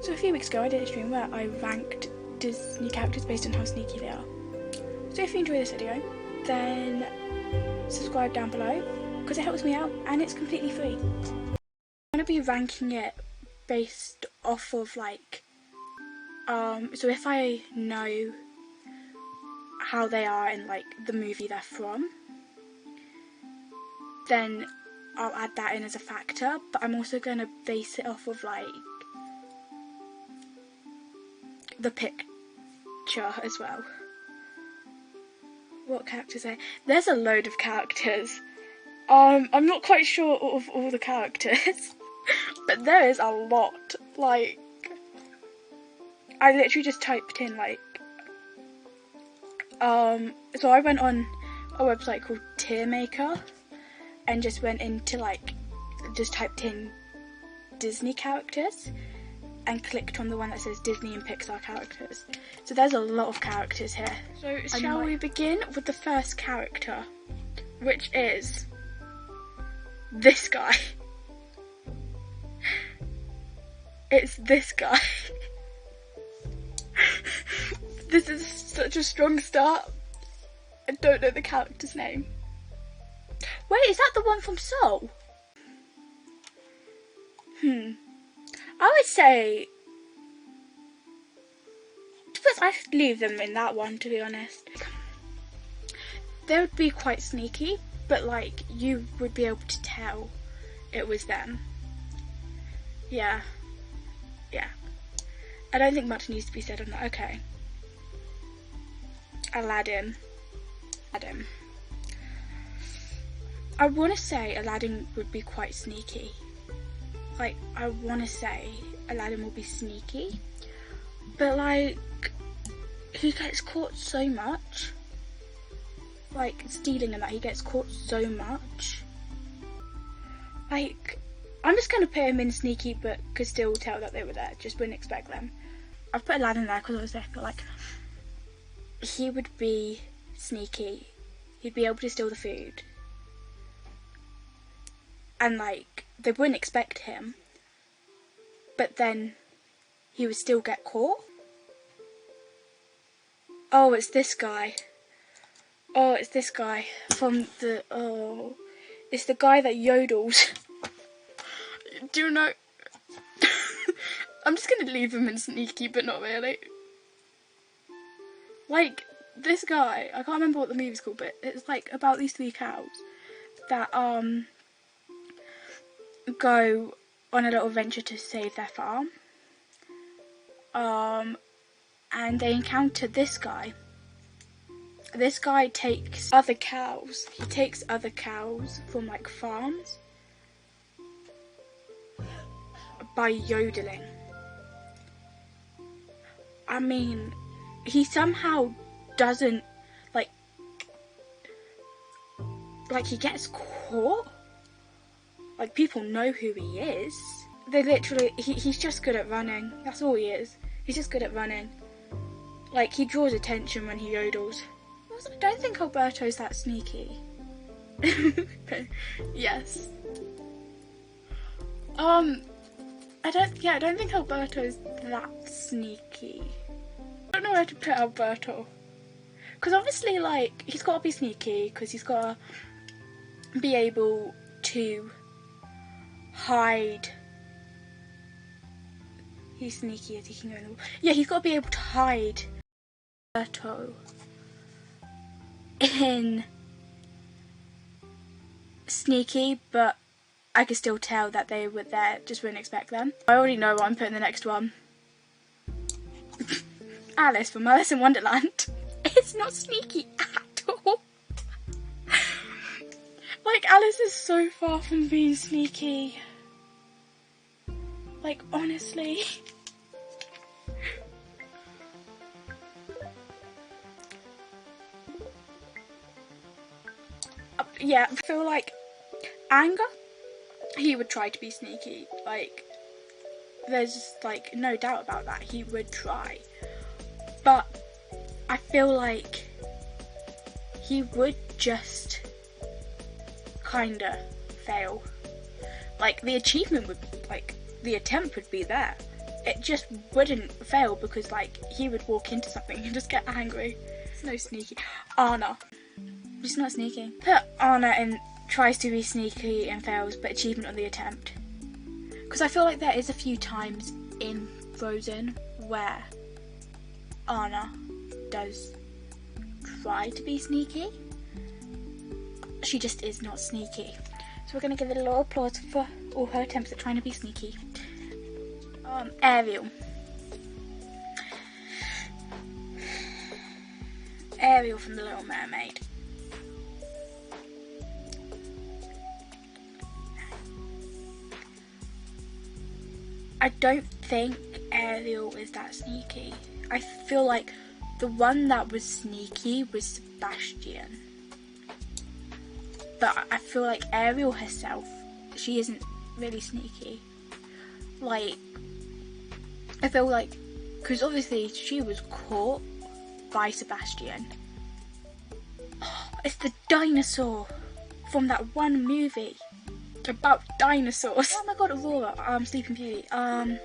So a few weeks ago I did a stream where I ranked Disney characters based on how sneaky they are. So if you enjoy this video, then subscribe down below because it helps me out and it's completely free. I'm going to be ranking it based off of like, so if I know how they are in like the movie they're from, then I'll add that in as a factor, but I'm also going to base it off of like the picture as well. What characters are there? There's a load of characters. I'm not quite sure of all the characters, but there is a lot. Like, I literally just typed in like, so I went on a website called Tiermaker and just went into like, just typed in Disney characters and clicked on the one that says Disney and Pixar characters. So there's a lot of characters here. So shall we begin with the first character, which is this guy. It's this guy. This is such a strong start. I don't know the character's name. Wait, is that the one from Soul? I would say, I'd leave them in that one, to be honest. They would be quite sneaky, but like, you would be able to tell it was them. Yeah. I don't think much needs to be said on that. Okay. Aladdin. I want to say Aladdin would be quite sneaky. Like, I want to say Aladdin will be sneaky, but like, he gets caught so much. Like, stealing and that, he gets caught so much. Like, I'm just going to put him in sneaky, but could still tell that they were there, just wouldn't expect them. I've put Aladdin there because I was there, but like, he would be sneaky. He'd be able to steal the food. And like, they wouldn't expect him, but then he would still get caught. Oh, it's this guy. It's this guy from the, it's the guy that yodels. Do you know? I'm just gonna leave him in sneaky, but not really. Like, this guy, I can't remember what the movie's called, but it's like about these 3 cows that, go on a little venture to save their farm, and they encounter this guy. This guy takes other cows. He takes other cows from like farms by yodeling. I mean, he somehow doesn't like he gets caught. Like, people know who he is. They literally, he's just good at running. That's all he is. He's just good at running. Like, he draws attention when he yodels. I don't think Alberto's that sneaky. Yes. I don't think Alberto's that sneaky. I don't know where to put Alberto. Because obviously, like, he's got to be sneaky, because he's got to be able to hide. He's sneaky as he can go in the wall. Yeah, he's got to be able to hide Alberto in sneaky, but I could still tell that they were there, just wouldn't expect them. I already know what I'm putting the next one. Alice from Alice in Wonderland. It's not sneaky at all. Like, Alice is so far from being sneaky. Like, honestly. Yeah, I feel like Anger, he would try to be sneaky. Like, there's like no doubt about that. He would try. But I feel like he would just kinda fail. Like, the achievement would, like, the attempt would be there, it just wouldn't fail because like he would walk into something and just get angry. It's no sneaky. Anna. She's not sneaky. Put Anna in tries to be sneaky and fails, but achievement on the attempt. Because I feel like there is a few times in Frozen where Anna does try to be sneaky. She just is not sneaky. So we're going to give it a little applause for all her attempts at trying to be sneaky. Ariel. Ariel from The Little Mermaid. I don't think Ariel is that sneaky. I feel like the one that was sneaky was Sebastian. But I feel like Ariel herself, she isn't really sneaky. Like, I feel like, because obviously she was caught by Sebastian. Oh, it's the dinosaur from that one movie about dinosaurs. Oh my god, Aurora, Sleeping Beauty. I'm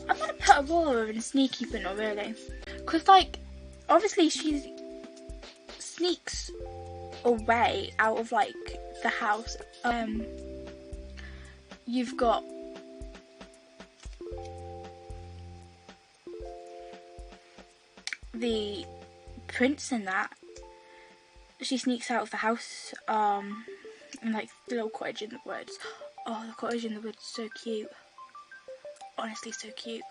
gonna put Aurora in sneaky, but not really. Because, like, obviously she sneaks away out of, like, the house. You've got the prince in that. She sneaks out of the house, in, like, the little cottage in the woods. Oh, the cottage in the woods is so cute. Honestly, so cute.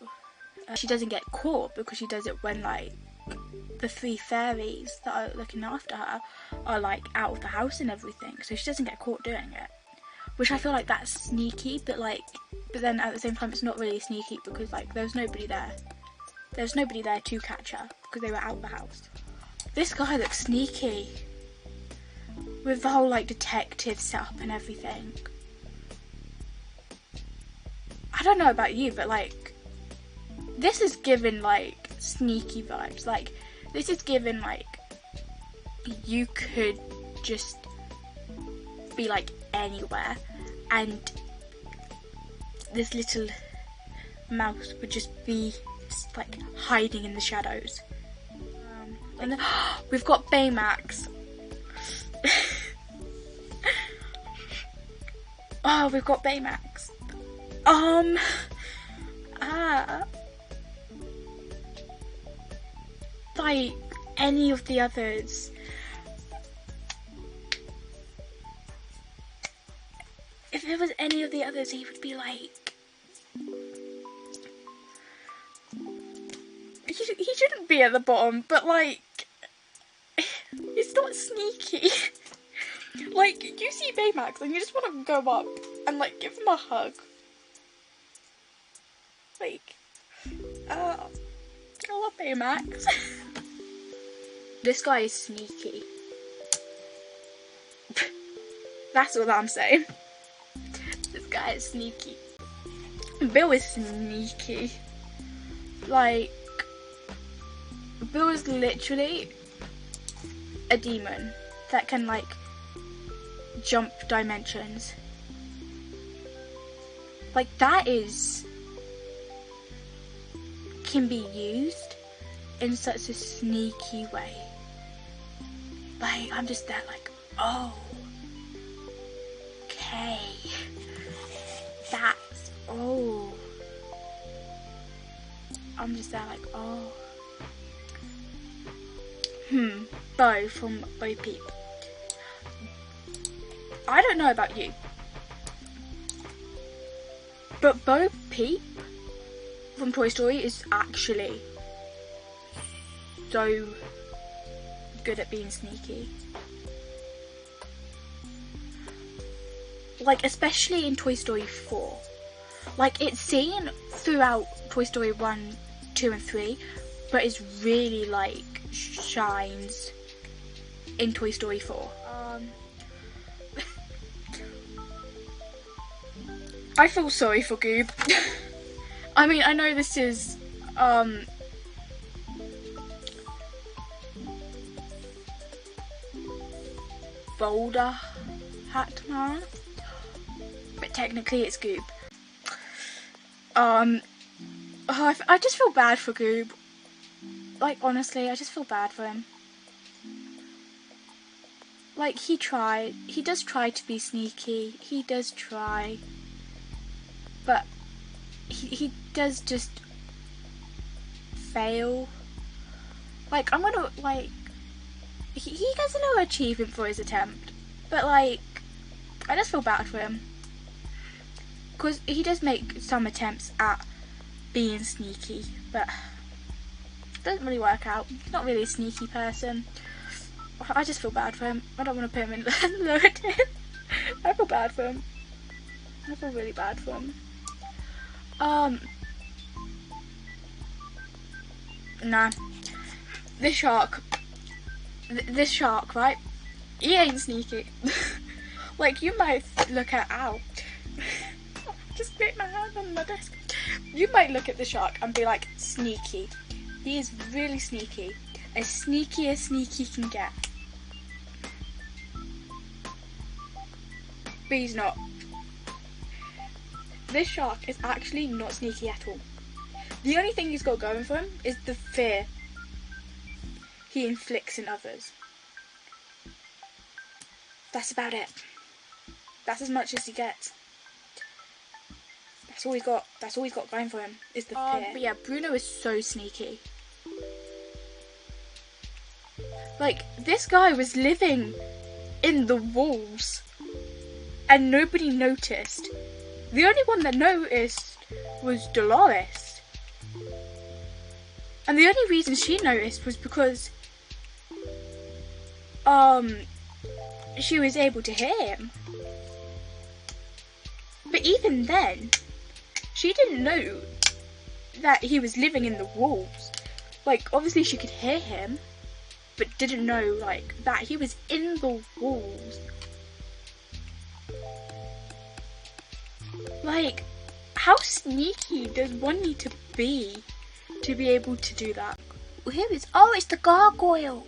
She doesn't get caught because she does it when, like, the 3 fairies that are looking after her are, like, out of the house and everything. So she doesn't get caught doing it. Which I feel like that's sneaky, but then at the same time it's not really sneaky because, like, there was nobody there. There was nobody there to catch her because they were out of the house. This guy looks sneaky. With the whole, like, detective setup and everything. I don't know about you, but, like, this is given, like, sneaky vibes. Like, this is given, like, you could just be, like, anywhere and this little mouse would just be, like, hiding in the shadows. And then, we've got Baymax. Oh, we've got Baymax. Like any of the others. If there was any of the others, he would be like... He shouldn't be at the bottom, but, like... He's not sneaky. Like, you see Baymax and you just want to go up and, like, give him a hug. Like, I love Baymax. This guy is sneaky. That's all I'm saying. This guy is sneaky. Bill is sneaky. Like, Bill is literally a demon that can, like, jump dimensions. Like, that can be used in such a sneaky way. Like, I'm just there like, oh, okay, that's, oh, I'm just there like, oh. Bo from Bo Peep. I don't know about you, but Bo Peep from Toy Story is actually so good at being sneaky. Like, especially in Toy Story 4. Like, it's seen throughout Toy Story 1, 2 and 3, but it's really, like, shines in Toy Story 4. I feel sorry for Goob. I mean, I know this is, vulgar hat tomorrow. But technically it's Goob. I just feel bad for Goob. Like, honestly, I just feel bad for him. Like, he does try to be sneaky, he does try, but he does just fail. Like, I'm gonna, like, he gets a little achievement for his attempt, but, like, I just feel bad for him. Because he does make some attempts at being sneaky, but it doesn't really work out. He's not really a sneaky person. I just feel bad for him. I don't want to put him in lower tier. I feel bad for him. I feel really bad for him. Nah. This shark, right? He ain't sneaky. Like, you might look at, ow. Just bit my hand on my desk. You might look at the shark and be like, sneaky. He is really sneaky. As sneaky as sneaky can get. But he's not. This shark is actually not sneaky at all. The only thing he's got going for him is the fear he inflicts in others. That's about it. That's as much as he gets. That's all he's got. That's all he's got going for him is the fear. But yeah, Bruno is so sneaky. Like, this guy was living in the walls and nobody noticed. The only one that noticed was Dolores. And the only reason she noticed was because she was able to hear him. But even then, she didn't know that he was living in the walls. Like, obviously she could hear him, but didn't know, like, that he was in the walls. Like, how sneaky does one need to be able to do that? Well, here is, oh, it's the gargoyle.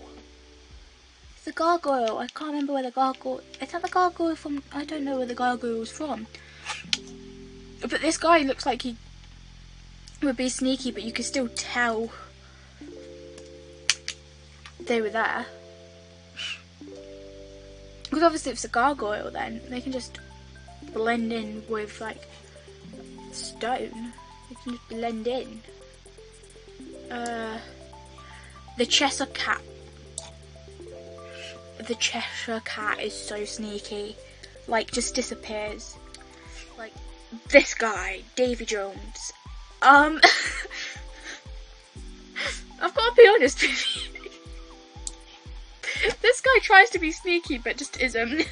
It's the gargoyle. I can't remember where the gargoyle, is that the gargoyle from, I don't know where the gargoyle was from. But this guy looks like he would be sneaky, but you could still tell they were there. Because obviously if it's a gargoyle, then they can just blend in with, like, stone. They can just blend in. The Cheshire Cat. The Cheshire Cat is so sneaky. Like, just disappears. Like, this guy, Davy Jones. I've got to be honest with you. This guy tries to be sneaky, but just isn't.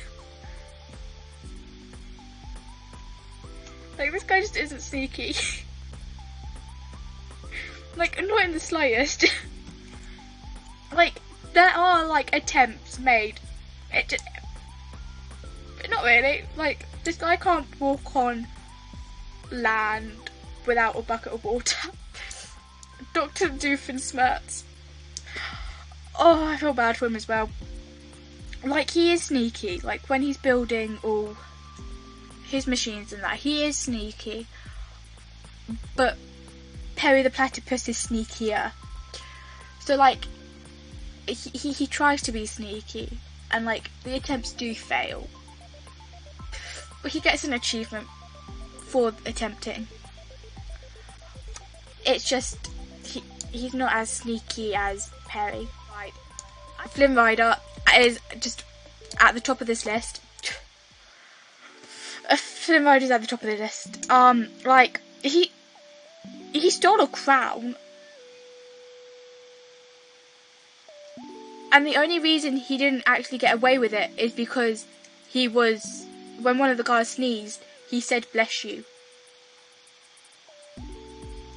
Like, this guy just isn't sneaky. Like, not in the slightest. Like, there are, like, attempts made. But not really. Like, this guy can't walk on land without a bucket of water. Dr. Doofenshmirtz. Oh, I feel bad for him as well. Like, he is sneaky. Like, when he's building all his machines and that, he is sneaky. But Perry the Platypus is sneakier. So, like, he tries to be sneaky. And, like, the attempts do fail. But he gets an achievement for attempting. It's just, he's not as sneaky as Perry. Right. Flynn Rider is just at the top of this list. Flynn Rider's at the top of the list. Like, he stole a crown. And the only reason he didn't actually get away with it is because he was, when one of the guys sneezed, he said, "Bless you."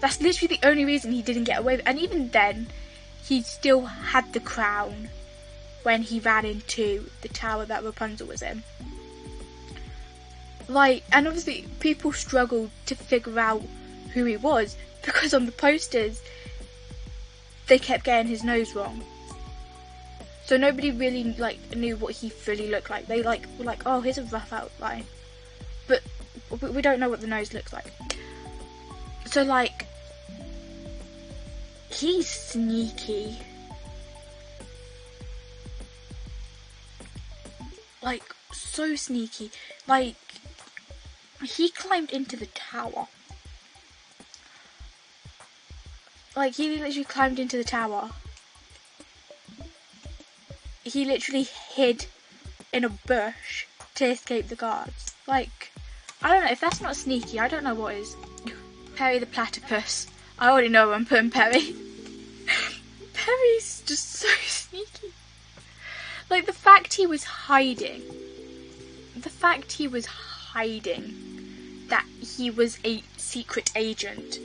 That's literally the only reason he didn't get away with it. And even then, he still had the crown when he ran into the tower that Rapunzel was in. Like, and obviously people struggled to figure out who he was because on the posters they kept getting his nose wrong. So nobody really like knew what he fully looked like. They like were like, oh, here's a rough outline, but we don't know what the nose looks like. So like, he's sneaky. Like, so sneaky. Like, he climbed into the tower. Like, he literally climbed into the tower. He literally hid in a bush to escape the guards. Like, I don't know, if that's not sneaky, I don't know what is. Perry the platypus. I already know I'm putting Perry. Perry's just so sneaky. Like, the fact he was hiding that he was a secret agent.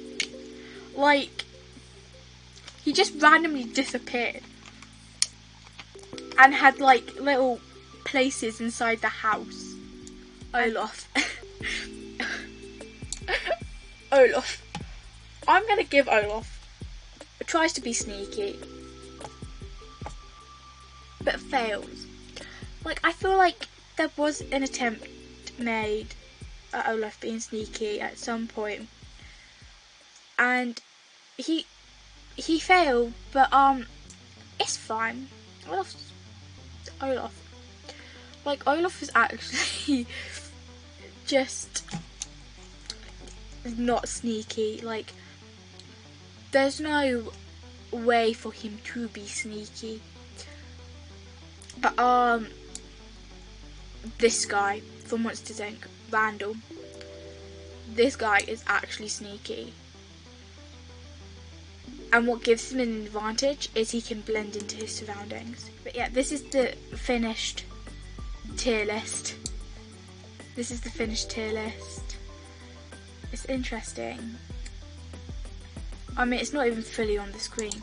Like, he just randomly disappeared and had like little places inside the house. Olaf. Olaf. I'm gonna give Olaf. Tries to be sneaky, but fails. Like, I feel like there was an attempt made at Olaf being sneaky at some point, and he failed, but it's fine. Olaf. Like, Olaf is actually just not sneaky. Like, there's no way for him to be sneaky. But this guy from Monsters Inc., Randall, this guy is actually sneaky. And what gives him an advantage is he can blend into his surroundings. But yeah, this is the finished tier list. This is the finished tier list. It's interesting. I mean, it's not even fully on the screen.